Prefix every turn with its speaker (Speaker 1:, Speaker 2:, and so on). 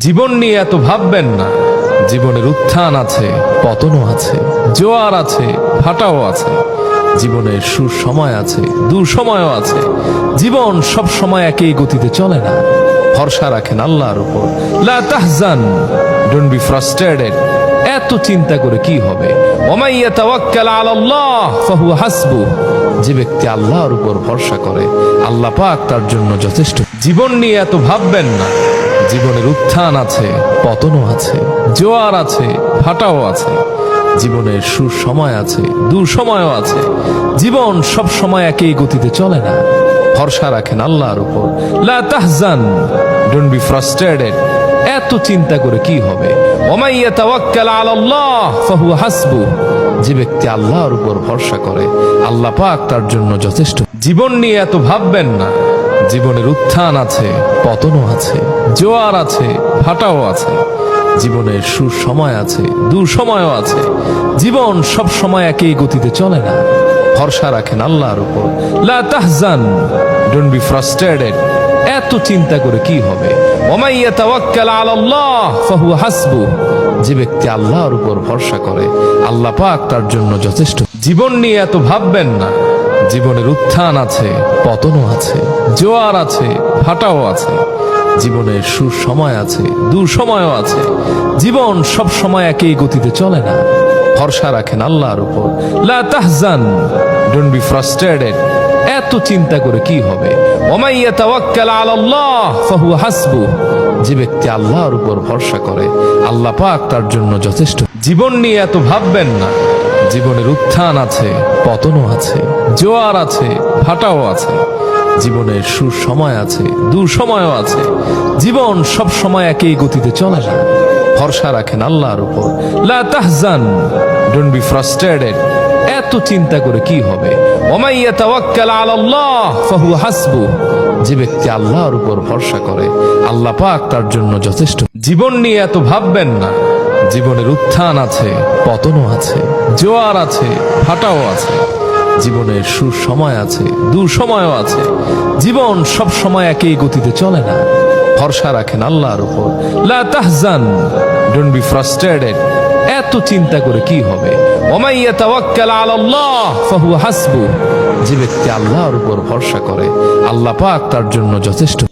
Speaker 1: জীবন নিয়ে এত ভাববেন না। জীবনের উত্থান আছে, পতনও আছে, জোয়ার আছে, ভাটাও আছে। জীবনের সুসময় আছে, দুঃসময়ও আছে। জীবন সব সময় একই গতিতে চলে না। ভরসা রাখেন আল্লাহর উপর। লা তাহজান, ডোন্ট বি ফ্রাস্ট্রেটেড। এত চিন্তা করে কি হবে? ওমাই ইয়াতাওয়াক্কাল আলাল্লাহ ফাহুয়া হাসবুহ। যে ব্যক্তি আল্লাহর উপর ভরসা করে, আল্লাহ পাক তার জন্য যথেষ্ট। জীবন নিয়ে এত ভাববেন না। জীবনের উত্থান আছে, পতনও আছে, জোয়ার আছে, ভাটাও আছে। জীবনের সুসময় আছে, দুঃসময়ও আছে। জীবন সব সময় একই গতিতে চলে না। ভরসা রাখেন আল্লাহর উপর। লা তাহজান, ডোন্ট বি ফ্রাস্ট্রেটেড। এত চিন্তা করে কি হবে? ওমাই ইয়াতাওয়াক্কাল আলাল্লাহ ফাহুয়া হাসবুহ। যে ব্যক্তি আল্লাহর উপর ভরসা করে, আল্লাহ পাক তার জন্য যথেষ্ট। জীবন নিয়ে এত ভাববেন না। জীবনের উত্থান আছে, পতনও আছে, জোয়ার আছে, ভাটাও আছে। জীবনের সুসময় আছে, দুঃসময়ও আছে। জীবন সব সময় একই গতিতে চলে না। ভরসা রাখেন আল্লাহর উপর। লা তাহজান, ডোন্ট বি ফ্রাস্ট্রেটেড। এত চিন্তা করে কি হবে? ওমাই ইয়াতাওয়াক্কাল আলাল্লাহ ফাহুয়া হাসবুহ। যে ব্যক্তি আল্লাহর উপর ভরসা করে, আল্লাহ পাক তার জন্য যথেষ্ট। জীবন নিয়ে এত ভাববেন না। জীবনের উত্থান আছে, পতনও আছে, জোয়ার আছে, ভাটাও আছে। জীবনের সুসময় আছে, দুঃসময়ও আছে। জীবন সব সময় একই গতিতে চলে না। ভরসা রাখেন আল্লাহর উপর। লা তাহজান, ডোন্ট বি ফ্রাস্ট্রেটেড। এত চিন্তা করে কি হবে? ওমাই ইয়াতাওয়াক্কাল আলাল্লাহ ফাহুয়া হাসবুহ। যে ব্যক্তি আল্লাহর উপর ভরসা করে, আল্লাহ পাক তার জন্য যথেষ্ট। জীবন নিয়ে এত ভাববেন না। জীবনের উত্থান আছে, পতনও আছে, জোয়ার আছে, ভাটাও আছে। জীবনের সুসময় আছে, দুঃসময়ও আছে। জীবন সব সময় একই গতিতে চলে না। ভরসা রাখেন আল্লাহর উপর। লা তাহজান, ডোন্ট বি ফ্রাস্ট্রেটেড। এত চিন্তা করে কি হবে? ওমাই ইয়াতাওয়াক্কাল আলাল্লাহ ফাহুয়া হাসবুহ। যে ব্যক্তি আল্লাহর উপর ভরসা করে, আল্লাহ পাক তার জন্য যথেষ্ট। জীবন নিয়ে এত ভাববেন না। জীবনের উত্থান আছে, পতনও আছে, জোয়ার আছে, ভাটাও আছে। জীবনের সুসময় আছে, দুঃসময়ও আছে। জীবন সব সময় একই গতিতে চলে না। ভরসা রাখেন আল্লাহর উপর। লা তাহজান, ডোন্ট বি ফ্রাস্ট্রেটেড। এত চিন্তা করে কি হবে? ওমাই ইয়াতাওয়াক্কাল আলাল্লাহ ফাহুয়া হাসবুহ। যে ব্যক্তি আল্লাহর উপর ভরসা করে, আল্লাহ পাক তার জন্য যথেষ্ট।